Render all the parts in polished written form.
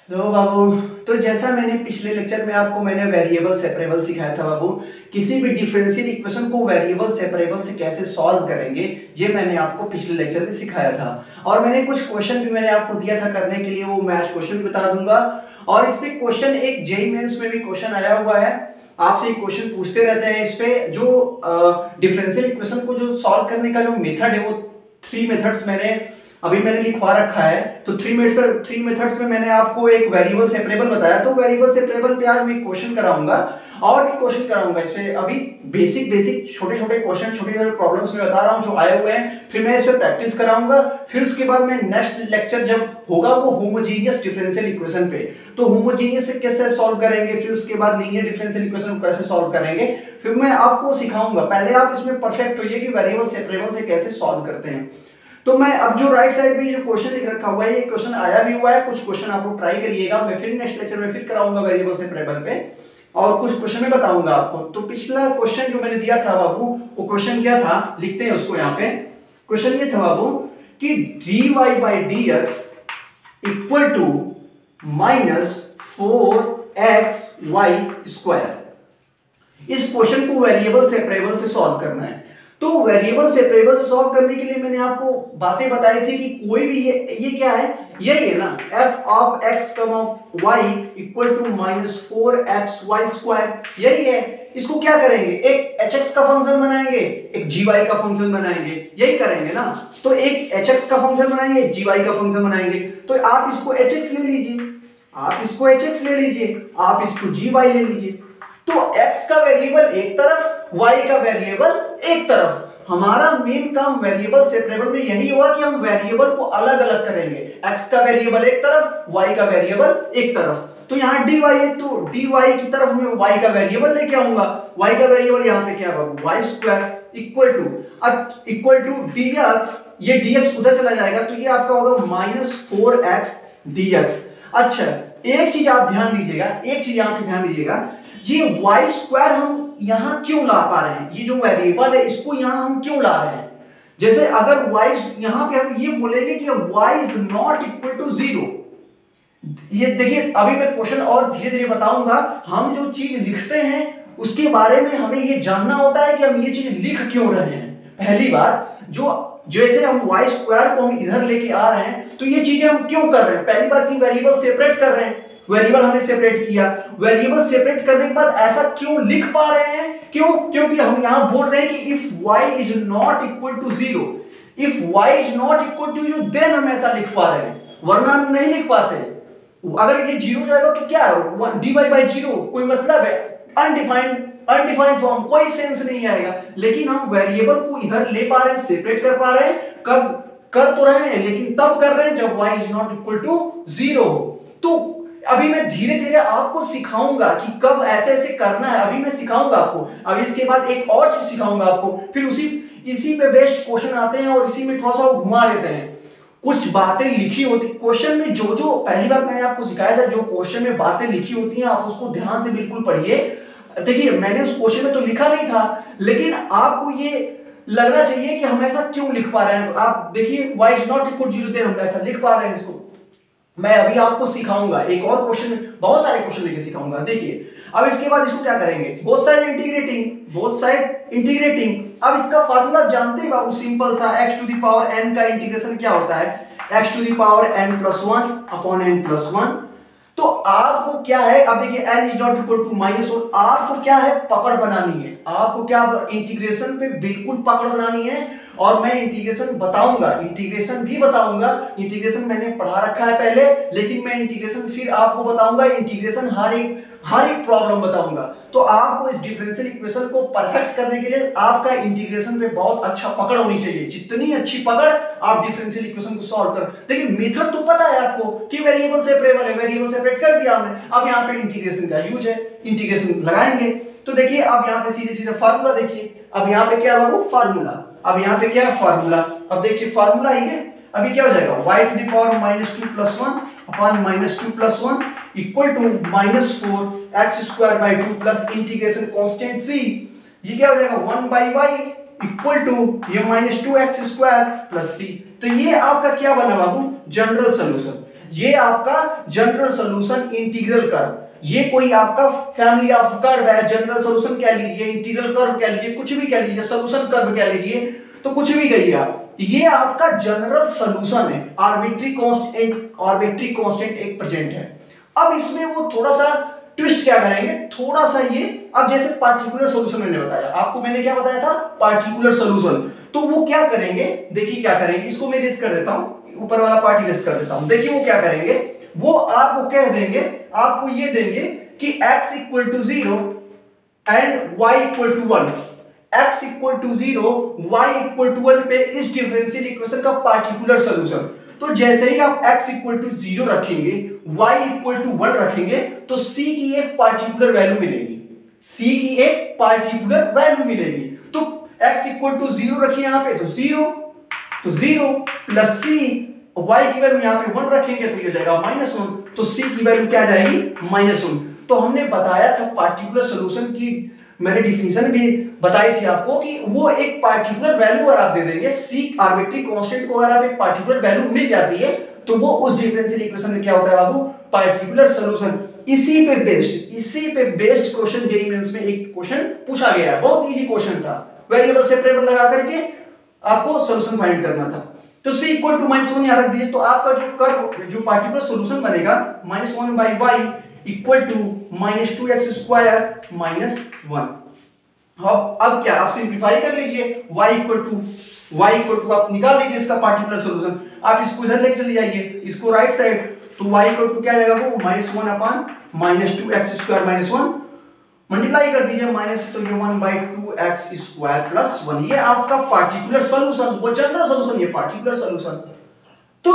Hello बाबू। तो जैसा मैंने पिछले लेक्चर में आपको वेरिएबल सेपरेबल सिखाया था बाबू, किसी भी डिफरेंशियल इक्वेशन को वेरिएबल सेपरेबल से कैसे सॉल्व करेंगे ये मैंने आपको पिछले लेक्चर में सिखाया था। और मैंने कुछ क्वेश्चन भी मैंने आपको दिया था करने के लिए, वो मैं आज क्वेश्चन भी बता दूंगा। और इसमें क्वेश्चन एक जेईई मेंस में भी क्वेश्चन आया हुआ है, आपसे एक क्वेश्चन पूछते रहते हैं। इस पे जो डिफरेंशियल इक्वेशन को जो सॉल्व करने का जो मेथड है वो 3 मेथड्स मैंने लिखवा रखा है। तो 3 मेथड्स में मैंने आपको एक वेरिएबल सेपरेबल बताया, तो वेरिएबल सेपरेबल पे आज मैं क्वेश्चन कराऊंगा और भी क्वेश्चन कराऊंगा। इस पे अभी बेसिक छोटे-छोटे क्वेश्चन, छोटे-छोटे प्रॉब्लम्स में बता रहा हूं जो आए हुए हैं, फिर मैं इस पे प्रैक्टिस कराऊंगा। फिर उसके बाद मैं नेक्स्ट लेक्चर जब होगा वो होमोजेनियस डिफरेंशियल इक्वेशन पे, तो होमोजेनियस से कैसे सॉल्व करेंगे, फिर उसके बाद लीनियर डिफरेंशियल इक्वेशन को कैसे सॉल्व करेंगे, फिर मैं आपको सिखाऊंगा। पहले आप इसमें परफेक्ट होइए कि वेरिएबल सेपरेबल से कैसे सॉल्व करते हैं। तो मैं अब जो राइट साइड पे जो क्वेश्चन लिख रखा हुआ है, ये क्वेश्चन आया भी हुआ है, कुछ क्वेश्चन आप लोग ट्राई करिएगा। मैं फिर नेक्स्ट लेक्चर में फिर कराऊंगा वेरिएबल सेपरेबल पे और कुछ क्वेश्चन में बताऊंगा आपको। तो पिछला क्वेश्चन जो मैंने दिया था बाबू, वो क्वेश्चन क्या था, लिखते हैं उसको यहाँ पे। क्वेश्चन ये था बाबू कि dy/dx इक्वल टू -4xy²। इस क्वेश्चन को वेरिएबल सेपरेबल से सॉल्व करना है। तो वेरिएबल सेपरेबल से सॉल्व करने के लिए मैंने आपको बातें बताई थी कि कोई भी ये क्या है, यही है ना, f of x, y equal to -4xy², यही है। इसको क्या करेंगे, एक hx का फंक्शन बनाएंगे, एक gy का फंक्शन बनाएंगे, यही करेंगे ना। तो एक hx का फंक्शन बनाएंगे, एक gy का फंक्शन बनाएंगे। तो आप इसको hx ले लीजिए, आप इसको hx ले लीजिए, आप इसको gy ले लीजिए। तो x का वेरिएबल एक तरफ, y का वेरिएबल एक तरफ। हमारा मेन काम वेरिएबल सेपरेबल में यही हुआ कि हम वेरिएबल को अलग अलग करेंगे। x का वेरिएबल एक तरफ, y का वेरिएबल एक तरफ। तो यहाँ dy है, तो dy की तरफ मैं y का वेरिएबल लेके आऊंगा। y का वेरिएबल यहाँ पे क्या होगा, y² इक्वल टू dx, ये dx उधर चला जाएगा तो ये आपका होगा -4x dx। अच्छा, एक चीज आप ध्यान दीजिएगा, एक चीज यहाँ पे ध्यान दीजिएगा, ये y² हम यहां क्यों ला पा रहे हैं, ये जो वेरिएबल है इसको यहां हम क्यों ला रहे हैं। जैसे अगर y यहां पे हम ये बोलेंगे कि y is not equal to 0, ये देखिए अभी मैं क्वेश्चन और धीरे धीरे बताऊंगा। हम जो चीज लिखते हैं उसके बारे में हमें ये जानना होता है कि हम ये चीज लिख क्यों रहे हैं। पहली बात, जो जैसे हम y² को हम इधर लेके आ रहे हैं तो ये चीजें हम क्यों कर रहे हैं। पहली बात की वेरिएबल सेपरेट कर रहे हैं, वेरिएबल हमने सेपरेट किया, वेरिएबल सेपरेट करने के बाद ऐसा क्यों लिख पा रहे हैं, क्यों, क्योंकि हम यहां बोल रहे हैं कि if y is not equal to 0, if y is not equal to 0 then हम ऐसा लिख पा रहे हैं, वरना हम नहीं लिख पाते। अगर ये 0 जाएगा तो क्या है, dy/0 कोई मतलब है, अनडिफाइंड फॉर्म, कोई सेंस नहीं आएगा। लेकिन हम वेरिएबल को इधर ले पा रहे हैं, सेपरेट कर पा रहे हैं, कब कर तो रहे हैं लेकिन तब कर रहे हैं जब y is not equal to 0। तो अभी मैं धीरे धीरे आपको सिखाऊंगा कि कब ऐसे ऐसे करना है, अभी मैं सिखाऊंगा आपको। अभी इसके बाद एक और चीज सिखाऊंगा आपको, फिर इसी पे बेस्ट क्वेश्चन आते हैं और इसी में थोड़ा सा घुमा देते हैं। कुछ बातें लिखी होती क्वेश्चन में, जो पहली बार मैंने आपको सिखाया था, जो क्वेश्चन में बातें लिखी होती हैं आप उसको ध्यान से बिल्कुल पढ़िए। देखिए मैंने उस क्वेश्चन में तो लिखा नहीं था, लेकिन आपको ये लगना चाहिए कि हम ऐसा क्यों लिख पा रहे हैं। आप देखिए y is not equal to 0 then हम ऐसा लिख पा रहे हैं। इसको मैं अभी आपको सिखाऊंगा, एक और क्वेश्चन, बहुत सारे क्वेश्चन लेके सिखाऊंगा। देखिए अब इसके बाद इसको क्या करेंगे, बोथ साइड इंटीग्रेटिंग। अब इसका फार्मूला जानते हैं बाबू, सिंपल सा, x to the power n का इंटीग्रेशन क्या होता है, x to the power n+1 upon n+1। तो आपको क्या है, अब देखिए n is not equal to -1, आपको क्या है, पकड़ बनानी है। आपको क्या, इंटीग्रेशन पे बिल्कुल पकड़ बनानी है। और मैं इंटीग्रेशन बताऊंगा, इंटीग्रेशन भी बताऊंगा, इंटीग्रेशन मैंने पढ़ा रखा है पहले, लेकिन मैं इंटीग्रेशन फिर आपको बताऊंगा। इंटीग्रेशन हर एक प्रॉब्लम बताऊंगा। तो आपको इस डिफरेंशियल इक्वेशन को परफेक्ट करने के लिए आपका इंटीग्रेशन पे बहुत अच्छा पकड़ होनी चाहिए। जितनी अच्छी पकड़ आप डिफरेंशियल इक्वेशन को सॉल्व कर। देखिए मेथड तो पता है आपको कि वेरिएबल सेपरेबल है, वेरिएबल सेपरेट कर दिया हमने, अब यहाँ पे इंटीग्रेशन का यूज है, इंटीग्रेशन लगाएंगे। तो देखिए अब यहाँ पे सीधे सीधे फार्मूला देखिए, अब यहाँ पे क्या होगा, फार्मूला, अब यहाँ पे क्या है, फार्मूला। अब देखिए फार्मूला ये, अभी क्या हो जाएगा, y to the power -2+1 upon -2+1 equal to -4x² plus integration constant c, ये क्या हो जाएगा 1/y इक्वल टू ये -2x² प्लस c। तो ये आपका क्या बना बाबू, जनरल सॉल्यूशन। ये आपका जनरल सॉल्यूशन इंटीग्रल कर्व, ये कोई आपका फैमिली ऑफ कर्व है, जनरल सॉल्यूशन कह लीजिए, इंटीग्रल कर्व कह लीजिए, कुछ भी कह लीजिए, सॉल्यूशन कर्व कह लीजिए, तो कुछ भी कहिए आप, ये आपका जनरल सॉल्यूशन है, आर्बिट्री कांस्टेंट एक प्रेजेंट है। अब इसमें वो थोड़ा सा ट्विस्ट क्या करेंगे, थोड़ा सा ये, अब जैसे पार्टिकुलर सॉल्यूशन मैंने बताया आपको, मैंने क्या बताया था, पार्टिकुलर सॉल्यूशन, तो वो क्या करेंगे, देखिए क्या करेंगे, इसको मैं इरेज कर देता हूं, ऊपर वाला पार्ट इरेज कर देता हूं। देखिए वो क्या करेंगे, वो आपको कह देंगे, आपको ये देंगे कि x equal to 0 and y equal to 1, x equal to 0 y equal to 1 पे इस डिफरेंशियल इक्वेशन का पार्टिकुलर सॉल्यूशन। तो जैसे ही आप x इक्वल टू 0 रखेंगे, y इक्वल टू 1 रखेंगे, तो c की एक पार्टिकुलर वैल्यू मिलेगी, c की एक पार्टिकुलर वैल्यू मिलेगी। तो x इक्वल टू 0 रखिए यहां पे, तो 0 प्लस c, y की वैल्यू यहां पे 1 रखेंगे तो ये हो जाएगा -1, तो c की वैल्यू क्या जाएगी, -1। तो हमने बताया था पार्टिकुलर सॉल्यूशन की, मैंने डिफिनीशन भी बताई थी आपको कि वो एक पार्टिकुलर वैल्यू अगर आप दे देंगे, c आर्बिट्री कांस्टेंट को अगर आप एक पार्टिकुलर वैल्यू मिल जाती है, तो वो उस डिफरेंशियल इक्वेशन में क्या होता है बाबू, पार्टिकुलर सॉल्यूशन। इसी पे बेस्ड क्वेश्चन जेईई मेंस में एक क्वेश्चन पूछा गया है, बहुत इजी क्वेश्चन था, वेरिएबल सेपरेबल लगा करके आपको सॉल्यूशन फाइंड करना था। तो c इक्वल टू -1 यहां रख दीजिए, तो आपका जो कर्व, जो पार्टिकुलर सॉल्यूशन बनेगा, -1/y equal to -2x square -1। अब क्या, आप सिंपलीफाई कर लीजिए, y इक्वल टू आप निकाल लीजिए इसका पार्टिकुलर सॉल्यूशन, आप इसको इधर लेके चले जाइए, इसको राइट साइड, तो y इक्वल टू क्या आएगा वो, -1/-2x स्क्वायर -1, मल्टीप्लाई कर दीजिए माइनस, तो ये 1/2x स्क्वायर प्लस 1, ये आपका पार्टिकुलर सॉल्यूशन, वो जनरल सॉल्यूशन, ये पार्टिकुलर सॉल्यूशन। तो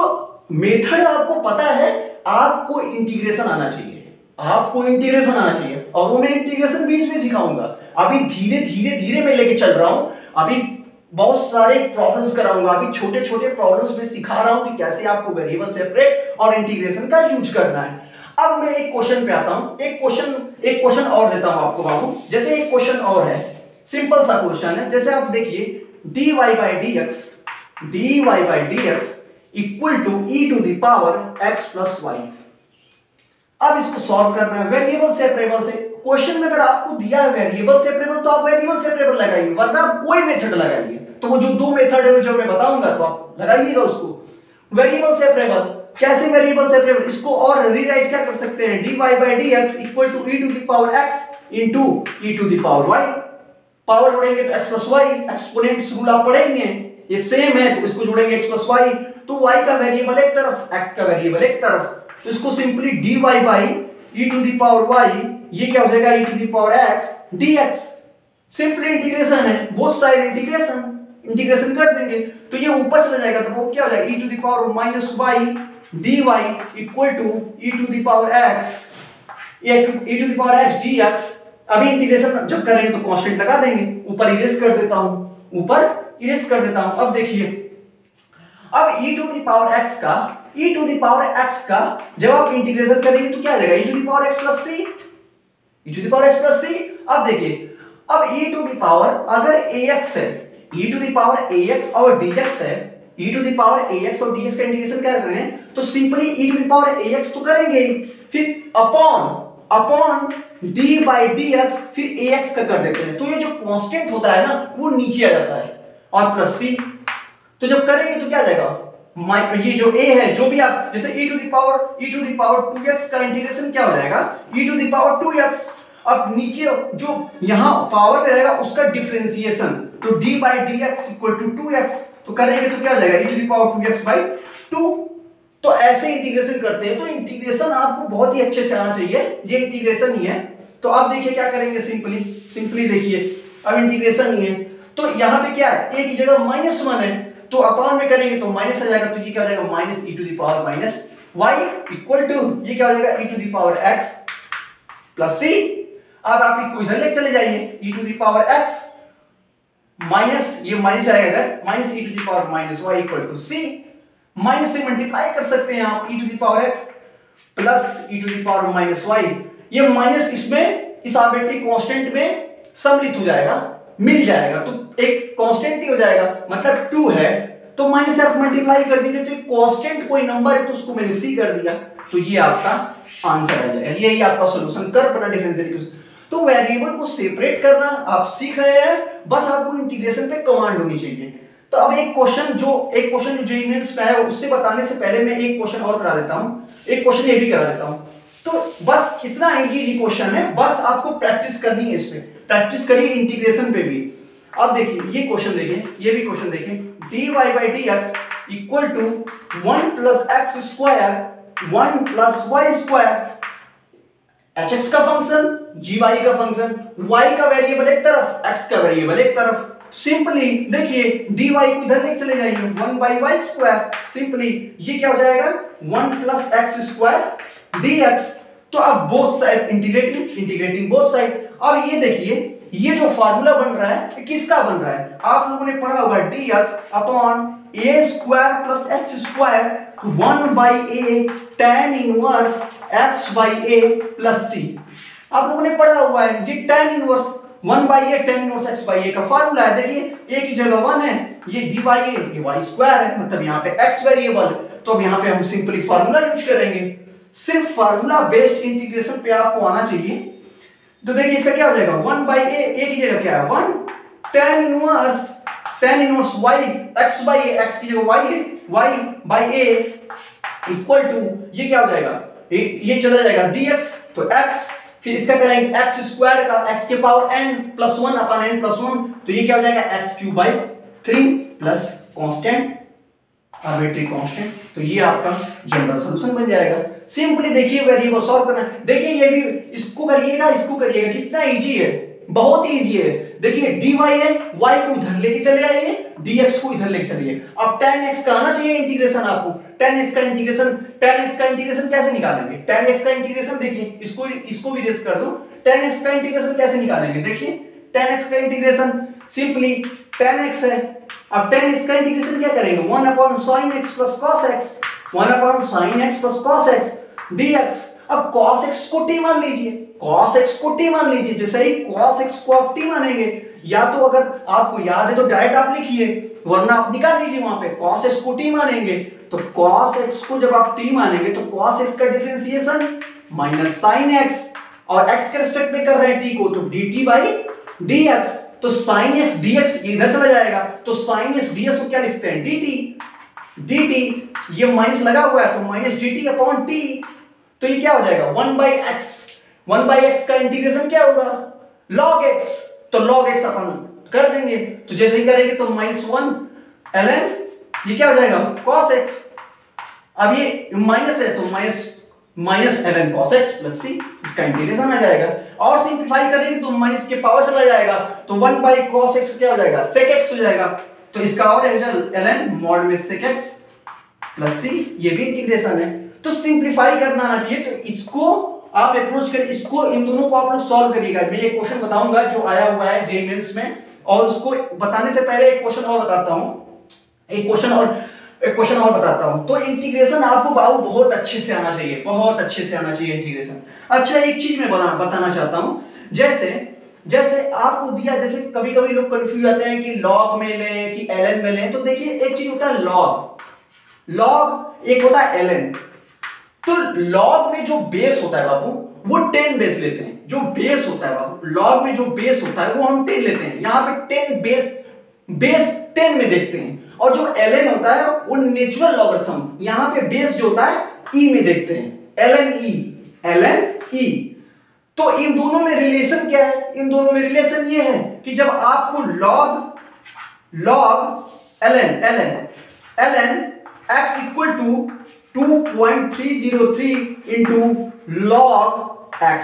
मेथड आपको पता है, आपको इंटीग्रेशन आना चाहिए, और वो मैं इंटीग्रेशन बीच में सिखाऊंगा। अभी धीरे मैं लेके चल रहा हूं, अभी बहुत सारे प्रॉब्लम्स कराऊंगा, अभी छोटे प्रॉब्लम्स में सिखा रहा हूं कि कैसे आपको वेरिएबल सेपरेट और इंटीग्रेशन का यूज करना है। अब मैं एक क्वेश्चन पे आता हूं, एक क्वेश्चन और देता हूं आपको बाबू। जैसे एक क्वेश्चन और है, सिंपल सा क्वेश्चन है, जैसे आप देखिए dy by dx equal to e to the power x plus y। अब इसको सॉल्व करना है वेरिएबल सेपरेबल से। क्वेश्चन में अगर आपको दिया है वेरिएबल सेपरेबल, तो आप वेरिएबल सेपरेबल लगाइए, वरना आप कोई मेथड लगाइए। तो वो जो दो मेथड है जो मैं बताऊंगा, तो आप लगाइएगा उसको। वेरिएबल सेपरेबल, कैसे वेरिएबल सेपरेबल, इसको और रीराइट क्या कर सकते हैं, dy by dx equal to e to the power x into e to the power y। Power जोड़ेंगे तो x plus y, exponents rule आप पढ़ेंगे, ये सेम है, तो इसको जोड़ेंगे x प्लस y, तो y का वेरिएबल एक तरफ, x का वेरिएबल एक तरफ, तो इसको simply dy by e to the power y, ये क्या हो जाएगा e to the power x dx। Simply integration है, बोथ साइड इंटीग्रेशन कर देंगे, तो ये ऊपर चला जाएगा, तो वो क्या हो जाएगा e to the power minus y dy equal to e to the power x, e to the power x dx। अभी इंटीग्रेशन जब करेंगे तो कांस्टेंट लगा देंगे, ऊपर इरेज कर देता हूं, अब देखिए, अब e to the power x का जब आप इंटीग्रेशन करेंगे तो क्या आ जाएगा e to the power x plus c। अब देखिए, अब e टू द पावर अगर ax है, e to the power ax और dx है, e to the power ax और dx का इंटीग्रेशन क्या कर रहे हैं, तो simply e to the power ax तो करेंगे, फिर अपॉन d बाई dx, फिर ax का कर देते हैं, तो ये जो कांस्टेंट होता है ना, वो नीचे आ जाता है, और प्लस c। तो जब करेंगे तो क्या आ जाएगा, ये जो a है, जो भी आप, जैसे e to the power 2x का इंटीग्रेशन क्या हो जाएगा, e to the power 2x। अब नीचे जो यहां पावर पे रहेगा उसका डिफरेंशिएशन, तो d by dx equal to 2x, तो करेंगे तो क्या हो जाएगा e to the power 2x by 2। तो ऐसे इंटीग्रेशन करते हैं, तो इंटीग्रेशन आपको बहुत ही अच्छे से आना चाहिए, ये इंटीग्रेशन ही है। तो आप देखिए क्या करेंगे, सिंपली देखिए, अब इंटीग्रेशन ही है, तो यहाँ पे क्या है, एक ही जगह -1 है, तो अपॉन में करेंगे तो माइनस आ जाएगा, तो ये क्या हो जाएगा minus e to the power minus y equal to, ये क्या हो जाएगा e to the power x plus c। अब आप इसको इधर लेके चले जाइए, e to the power x minus, ये माइनस आएगा इधर, minus e to the power minus y equal to c। Minus से मल्टीप्लाई कर सकते हैं आप, e to the power x plus e to the power minus y, ये minus इसमें इस आर्बिट्री कांस्टेंट में सम्मिलित हो जाएगा, मिल जाएगा, तो एक कांस्टेंट ही हो जाएगा, मतलब 2 है, तो माइनस एफ मल्टीप्लाई कर दीजिए, तो कांस्टेंट कोई नंबर है तो उसको मैंने सी कर दिया, तो ये आपका आंसर आ जाएगा, यही आपका सॉल्यूशन कर पाना डिफरेंशियल इक्वेशन। तो वेरिएबल को सेपरेट करना आप सीख रहे हैं, बस आपको इंटीग्रेशन पे कमांड होनी चाहिए। तो अब एक क्वेश्चन जो जेईई मेंस में है उससे बताने से पहले मैं एक क्वेश्चन और करा देता हूं, एक क्वेश्चन ये भी करा देता हूं। तो बस कितना इजी क्वेश्चन है, बस आपको प्रैक्टिस करनी है, इस पे प्रैक्टिस करिए इंटीग्रेशन पे भी। अब देखिए ये क्वेश्चन देखिए, ये भी क्वेश्चन देखिए, dy by dx equal to 1 plus x square 1 plus y square, hx का फंक्शन gy का फंक्शन, y का वेरिएबल एक तरफ x का वेरिएबल एक तरफ। सिंपली देखिए dy को इधर लेके चले जाइए 1 बाई वाई स्क्वायर, सिंपली ये क्या हो जाएगा 1 प्लस एक्स स्क्वायर dx। तो अब both side integrating both side. अब ये देखिए ये जो फार्मूला बन रहा है किसका बन रहा है, आप लोगों ने पढ़ा होगा dx upon a square plus x square 1 by a tan inverse x by a plus c। आप लोगों ने पढ़ा हुआ है ये tan inverse 1 by a tan inverse x by a का फार्मूला है। देखिए a की जगह 1 है, ये d बाई a ये y स्क्वायर है, मतलब यहाँ पे x वेरिएबल, तो अब यहाँ पे हम सिंपली फार्मूला यूज करेंगे। सिर्फ फार्मूला बेस्ड इंटीग्रेशन पे आपको आना चाहिए। तो देखिए इसका क्या हो जाएगा 1 बाई a की जगह क्या है 1 tan inverse y x by a, x की जगह y है y by a equal to ये क्या हो जाएगा ये चला जाएगा dx, तो x फिर इसका करेंगे x स्क्वायर का x के power n plus 1 upon n plus 1, तो ये क्या हो जाएगा x cube by 3 plus constant arbitrary constant, तो ये आपका जनरल सॉल्यूशन बन जाएगा। सिंपली देखिए वेरिएबल सॉल्व करना है। देखिए ये भी इसको करिएगा कितना इजी है, बहुत ही इजी है। देखिए dy है, y को इधर लेके चले आइए, dx को इधर लेके चलिए। अब tan x का आना चाहिए इंटीग्रेशन आपको, tan x का इंटीग्रेशन कैसे निकालेंगे, tan x का इंटीग्रेशन देखिए इसको भी रेस कर दो, tan x का इंटीग्रेशन कैसे निकालेंगे, देखिए tan x का इंटीग्रेशन सिंपली tan x है। अब tan x का इंटीग्रेशन क्या करेंगे 1 upon sin x plus cos x, 1 upon sin x plus cos x dx। अब cos x को t मान लीजिए, cos x को t मान लीजिए, जैसे ही cos x को आप t मानेंगे, या तो अगर आपको याद है तो डायरेक्ट आप लिखिए, वरना आप निकाल लीजिए वहां पे cos x को t मानेंगे, तो cos x को जब आप t मानेंगे तो cos x का डिफरेंशिएशन माइनस sin x, और x के रिस्पेक्ट में कर रहे हैं t को, तो dt बाई dx, तो sin x dx इधर चला जाएगा, तो sin x dx को क्या लिखते हैं dt, ये माइनस लगा हुआ है तो माइनस dt अपॉन t, तो ये क्या हो जाएगा 1 बाई x का इंटीग्रेशन क्या होगा log x, तो log x अपन कर देंगे, तो जैसे ही करेंगे तो -1 ln ये क्या हो जाएगा cos x, अब ये माइनस है तो minus ln cos x plus c, इसका इंटीग्रेशन आ जाएगा। और सिंपलीफाई करेंगे तो माइनस के पावर चला जाएगा, तो 1 बाई cos x क्या हो जाएगा sec x हो जाएगा, तो इसका और ln mod में sec x प्लस c, ये भी इंटीग्रेशन है। तो सिंपलीफाई करना आना चाहिए, तो इसको आप अप्रोच करिए, इसको इन दोनों को आप लोग सॉल्व करिएगा। मैं एक क्वेश्चन बताऊंगा जो आया हुआ है जेईई मेंस में, और उसको बताने से पहले एक क्वेश्चन और बताता हूं, एक क्वेश्चन और बताता हूं। तो इंटीग्रेशन आपको बाबू बहुत अच्छे से आना चाहिए, बहुत अच्छे से आना चाहिए इंटीग्रेशन। अच्छा एक चीज मैं बताना चाहता हूं, जैसे आपको दिया, जैसे कभी कभी लोग कंफ्यूज होते हैं कि लॉग में लें कि ln में लें, तो देखिए एक चीज होता है लॉग एक होता है ln। तो लॉग में जो बेस होता है बाबू वो 10 बेस लेते हैं, जो बेस होता है बाबू लॉग में जो बेस होता है वो हम 10 लेते हैं, यहाँ पे 10 बेस 10 में देखते हैं, और जो ln होता है वो नेचुरल लॉगरिथम, यहाँ पे बेस जो होता है e में देखते हैं, ln e। तो इन दोनों में रिलेशन क्या है, इन दोनों में रिलेशन ये है कि जब आपको log ln x equal to 2.303 into log x,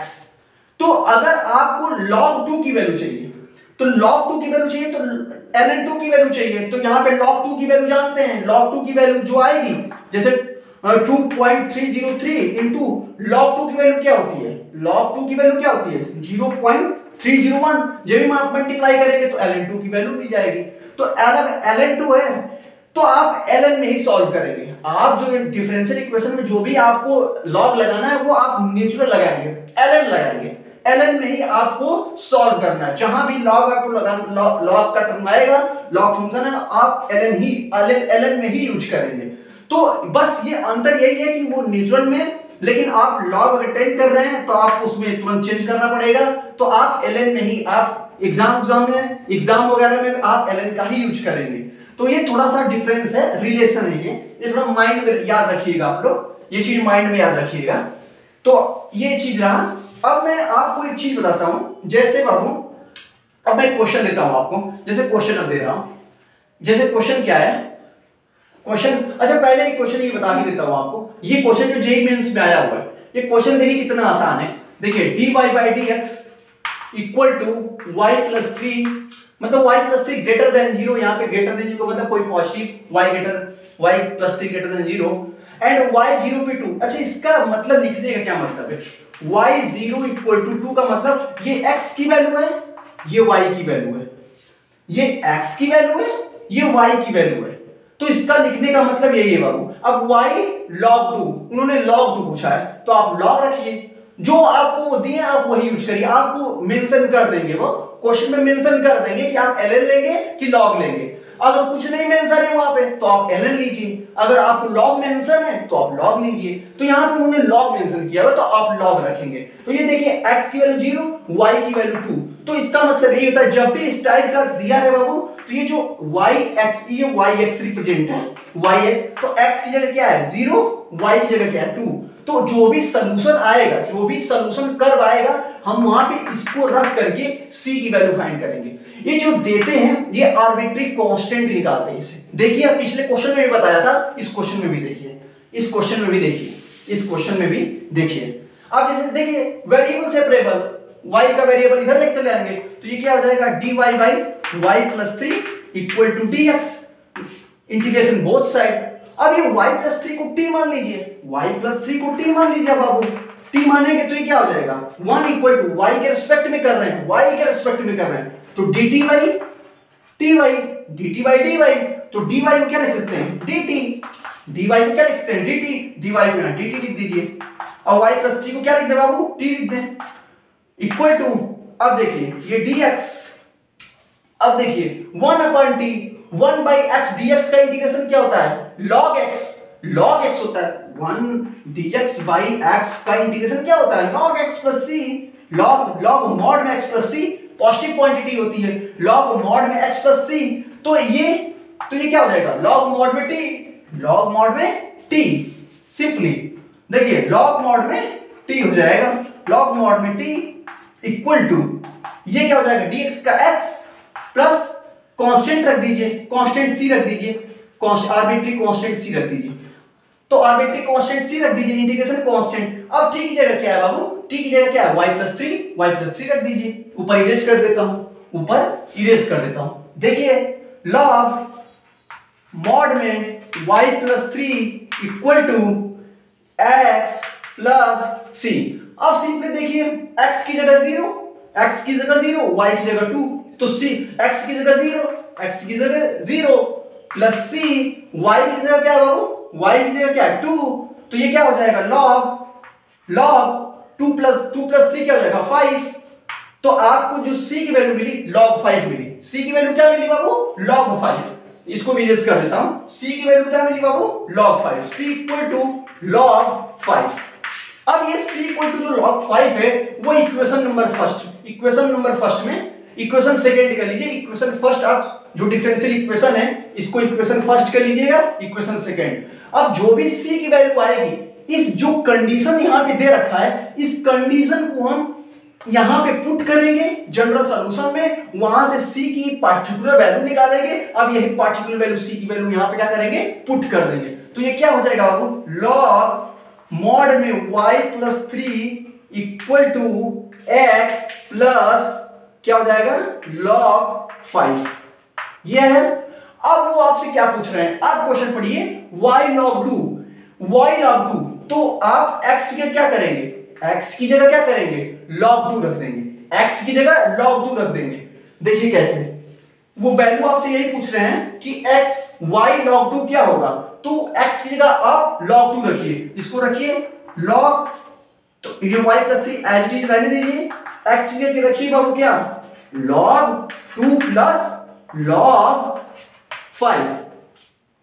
तो अगर आपको log 2 की वैल्यू चाहिए, तो log 2 की वैल्यू चाहिए, तो ln 2 की वैल्यू चाहिए, तो यहां पे log 2 की वैल्यू जानते हैं, log 2 की वैल्यू जो आएगी, जैसे 2.303 इंटू log 2 की वैल्यू क्या होती है, log 2 की वैल्यू क्या होती है 0.301, जब भी आप मल्टीप्लाई करेंगे तो ln 2 की वैल्यू मिल जाएगी। तो अगर ln 2 है तो आप ln में ही सॉल्व करेंगे, आप जो डिफरेंशियल इक्वेशन में जो भी आपको लॉग लगाना है वो आप नेचुरल लगाएंगे, ln लगाएंगे, ln में ही आपको सॉल्व करना है। जहां भी log आपको log का टर्म आएगा, log फंक्शन है, आप ln में ही यूज करेंगे। तो बस ये अंतर यही है कि वो न्यूट्रल में, लेकिन आप log अगर 10 कर रहे हैं तो आप उसमें तुरंत चेंज करना पड़ेगा, तो आप ln में ही, आप एग्जाम वगैरह में आप ln का ही यूज करेंगे। तो ये थोड़ा सा डिफरेंस है, रिलेशन है ये थोड़ा माइंड में याद रखिएगा आप लोग, ये चीज माइंड में याद रखिएगा। तो ये चीज रहा। अब मैं आपको एक चीज बताता हूं, जैसे बाबू अब मैं क्वेश्चन देता हूं आपको, जैसे क्वेश्चन अब दे रहा हूं, जैसे क्वेश्चन क्या है, क्वेश्चन, अच्छा पहले एक क्वेश्चन ये बता ही देता हूं आपको, ये क्वेश्चन जो जेईई मेंस में आया हुआ है, ये क्वेश्चन देखिए कितना आसान है। देखिए dy/dx equal to y plus 3, मतलब y प्लस 3 ग्रेटर देन 0, यहाँ पे ग्रेटर देन 0 मतलब कोई positive, y plus 3 greater than 0 and y 0 पे 2। अच्छा इसका मतलब लिखने का क्या मतलब है, y 0 इक्वल टू 2 का मतलब ये x की वैल्यू है, ये y की वैल्यू है, ये x की वैल्यू है, ये y की वैल्यू है। तो इसका लिखने का मतलब यही है बाबू। अब y log 2, उन्होंने log 2 पूछा है तो आप log रखिए, जो आपको दिए आप वही यूज करिए। आपको मेंशन कर देंगे, वो क्वेश्चन में मेंशन कर देंगे कि आप ln लेंगे कि log लेंगे। अगर कुछ नहीं मेंशन है वहां पे तो आप ln लीजिए, अगर आपको log मेंशन है तो आप log लीजिए। तो यहाँ पे उन्होंने log मेंशन किया है तो आप log रखेंगे। तो ये देखिए x की वैल्यू 0, y की वैल्यू 2, तो इसका मतलब ये होता है जब भी इस टाइप का दिया है बाबू, तो ये जो yx, ये yx रिप्रेजेंट है, yx, तो x की जगह क्या है 0, y की जगह क्या है 2। तो जो भी सॉल्यूशन आएगा, जो भी सॉल्यूशन कर्व आएगा, हम वहां पे इसको रख करके c की वैल्यू फाइंड करेंगे। ये जो देते हैं ये आर्बिट्री कांस्टेंट निकालते हैं इसे। देखिए पिछले क्वेश्चन में भी बताया था, इस क्वेश्चन में भी देखिए, इस क्वेश्चन में भी देखिए, इस क्वेश्चन में भी देखिए। अब जैसे देखिए वेरिएबल सेपरेबल, y का वेरिएबल इधर लेके चले आएंगे, तो ये क्या हो जाएगा dy by y plus 3 equal to dx, integration both side. अब ये y प्लस 3 को t मान लीजिए, y प्लस 3 को t मान लीजिए बाबू, t मानेंगे तो ये क्या हो जाएगा 1 इक्वल टू y के रिस्पेक्ट में कर रहे हैं, y के रिस्पेक्ट में कर रहे हैं, तो dt बाई dy, तो dy को क्या लिख सकते हैं dt, dy को क्या लिख सकते हैं dt, dy को यहाँ dt लिख दीजिए, और y प्लस 3 को क्या लिख दे बाबू t लिख दें, इक्वल टू, अब देखिए ये dx, अब देखिए 1 upon t, 1 by x dx का इंटीग्रेशन क्या होता है log x होता है, 1 dx बाई x का इंटीग्रेशन क्या होता है log x plus c, log mod में x plus c positive quantity होती है, log मॉड में x प्लस c, तो ये क्या हो जाएगा log मॉड में t, सिंपली देखिए log मॉड में t हो जाएगा, log मॉड में t इक्वल टू ये क्या हो जाएगा dx का x प्लस कांस्टेंट रख दीजिए, कांस्टेंट c रख दीजिए, आर्बिट्री कांस्टेंट c रख दीजिए, तो आर्बिट्री कांस्टेंट c रख दीजिए, इंटीग्रेशन कांस्टेंट। अब t की जगह क्या है बाबू, t की जगह क्या है y प्लस 3 रख दीजिए, ऊपर इरेज कर देता हूं, देखिए log मॉड में y plus 3 equal to x plus c। अब सिंपली देखिए x की जगह 0, y की जगह 2, तो c x की जगह 0 प्लस c, y की जगह क्या है बाबू, y की जगह क्या है 2, तो ये क्या हो जाएगा log 2 प्लस 3 क्या हो जाएगा 5। तो आपको जो c की वैल्यू मिली log 5 मिली, c की वैल्यू क्या मिली बाबू log 5, इसको भी इरेज कर देता हूं, c की वैल्यू क्या मिली बाबू log 5, c equal to log 5। अब ये c इक्वल टू जो log 5 है वो इक्वेशन नंबर फर्स्ट में, इक्वेशन सेकंड कर लीजिए, इक्वेशन फर्स्ट आप जो डिफरेंशियल इक्वेशन है इसको इक्वेशन फर्स्ट कर लीजिएगा, इक्वेशन सेकंड। अब जो भी c की वैल्यू आएगी, इस जो कंडीशन यहां पे दे रखा है, इस कंडीशन को हम यहां पे पुट करेंगे जनरल सॉल्यूशन में, वहां से c की पार्टिकुलर वैल्यू निकालेंगे। अब यही पार्टिकुलर वैल्यू c की वैल्यू यहां पे क्या करेंगे पुट कर देंगे, तो ये क्या हो जाएगा बाबू log मॉड में y plus 3 equal to x plus क्या हो जाएगा log 5, ये है। अब वो आपसे क्या पूछ रहे हैं, आप क्वेश्चन पढ़िए y log 2, तो आप x की क्या करेंगे, x की जगह क्या करेंगे log 2 रख देंगे, x की जगह log 2 रख देंगे। देखिए कैसे, वो वैल्यू आपसे यही पूछ रहे हैं कि x y log 2 क्या होगा, तो x की जगह आप log 2 रखिए, इसको रखिए log तो ये y plus 3 as it is रहने दीजिए, x की जगह रखिए बाबू क्या log 2 plus log 5,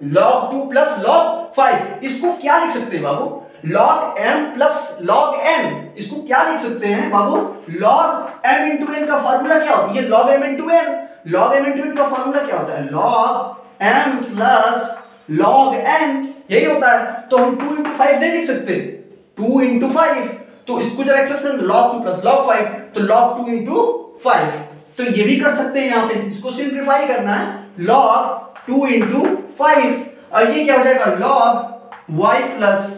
log 2 plus log 5। इसको क्या लिख सकते हैं बाबू log m plus log n। इसको क्या लिख सकते हैं बाबू log m इंटू n का फार्मूला क्या होता है, ये log m into n, log m into n का फार्मूला क्या होता है log m plus log n, यही होता है। तो हम 2 इंटू 5 नहीं लिख सकते, 2 इंटू 5, तो इसको जब एक्सप्रेशन log 2 प्लस log 5, तो log 2 इंटू 5, तो ये भी कर सकते हैं। यहाँ पे इसको सिंप्लीफाई करना है log 2 इंटू 5, और ये क्या हो जाएगा log y प्लस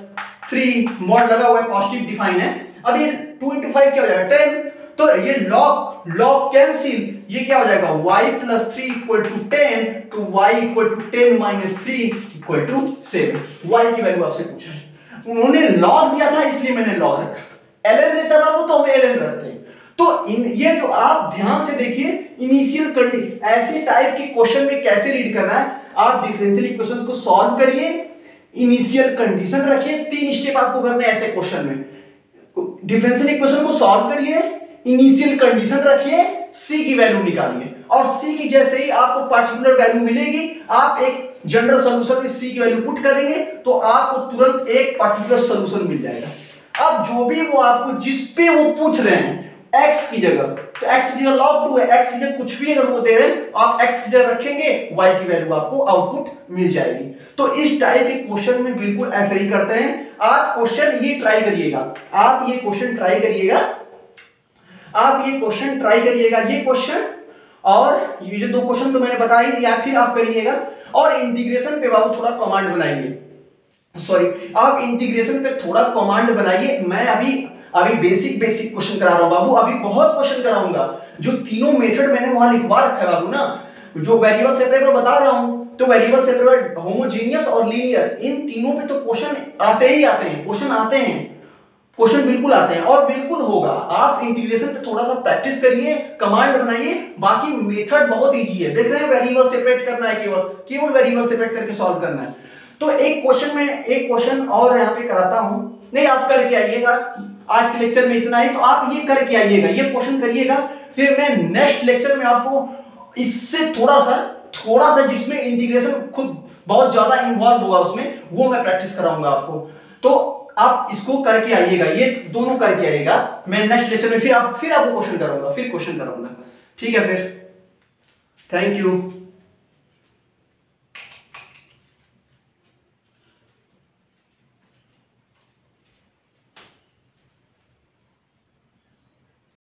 3, मॉड लगा हुआ है, पॉजिटिव डिफाइन है। अब ये 2 इंटू 5 क्या हो जाएगा 10, तो ये log कैंसिल, ये क्या हो जाएगा y प्लस 3 इक्वल टू 10, तो y equal to 10 minus 3 equal to 7। y की वैल्यू आपसे पूछा है, उन्होंने log दिया था इसलिए मैंने log रखा, ln देता बाबू तो हम ln रखते हैं। तो ये जो आप ध्यान से देखिए इनिशियल कंडीशन, ऐसे टाइप के क्वेश्चन में कैसे रीड करना है, आप डिफरेंशियल इक्वेशंस को सॉल्व करिए, इनिशियल कंडीशन रखिए, 3 स्टेप आपको करने हैं ऐसे क्वेश्चन में। डिफरेंशियल इक्वेशन को सॉल्व करिए, इनिशियल कंडीशन रखिए, सी की वैल्यू निकालिए, और सी की जैसे ही आपको पार्टिकुलर वैल्यू मिलेगी, आप एक जनरल सॉल्यूशन में सी की वैल्यू पुट करेंगे तो आपको तुरंत एक पार्टिकुलर सॉल्यूशन मिल जाएगा। अब जो भी वो आपको जिस पे वो पूछ रहे हैं x की जगह, तो x की जगह log 2 है, x की जगह कुछ भी अगर वो दे रहे हैं आप x की जगह रखेंगे, y की वैल्यू आपको आउटपुट मिल जाएगी। तो इस टाइप के क्वेश्चन में बिल्कुल ऐसे ही करते हैं। आप क्वेश्चन ये ट्राई करिएगा, आप ये क्वेश्चन ट्राई करिएगा, आप ये क्वेश्चन ट्राई करिएगा, ये क्वेश्चन और ये जो 2 क्वेश्चन तो मैंने बता ही दिया, फिर आप करिएगा। और इंटीग्रेशन पे बाबू थोड़ा कमांड बनाइए, सॉरी आप इंटीग्रेशन पे थोड़ा कमांड बनाइए। मैं अभी बेसिक क्वेश्चन करा रहा हूं बाबू, अभी बहुत क्वेश्चन कराऊंगा। जो तीनों मेथड मैंने वहां लिखवा रखा है बाबू ना, जो वेरिएबल सेपरेबल बता रहा हूं, तो वेरिएबल सेपरेबल, होमोजेनियस और लीनियर, इन तीनों पे तो क्वेश्चन आते ही आते हैं, क्वेश्चन आते हैं, क्वेश्चन बिल्कुल आते हैं और बिल्कुल होगा। आप इंटीग्रेशन पे थोड़ा सा प्रैक्टिस करिए, कमांड बनाइए, बाकी मेथड बहुत इजी है। देख रहे हैं वेरिएबल सेपरेट करना है, केवल वेरिएबल सेपरेट करके सॉल्व करना है। तो एक क्वेश्चन और यहाँ पे कराता हूं, नहीं आप करके आइएगा, आज के लेक्चर में इतना ही, तो आप ये करके आइएगा, ये क्वेश्चन करिएगा, फिर मैं नेक्स्ट लेक्चर में आपको इससे थोड़ा सा जिसमें इंटीग्रेशन खुद बहुत ज्यादा इन्वॉल्व होगा उसमें, वो मैं प्रैक्टिस कराऊंगा आपको। तो आप इसको करके आइएगा, ये दोनों करके आइएगा, मैं नेक्स्ट लेक्चर में फिर आपको क्वेश्चन कराऊंगा, ठीक है फिर, थैंक यू।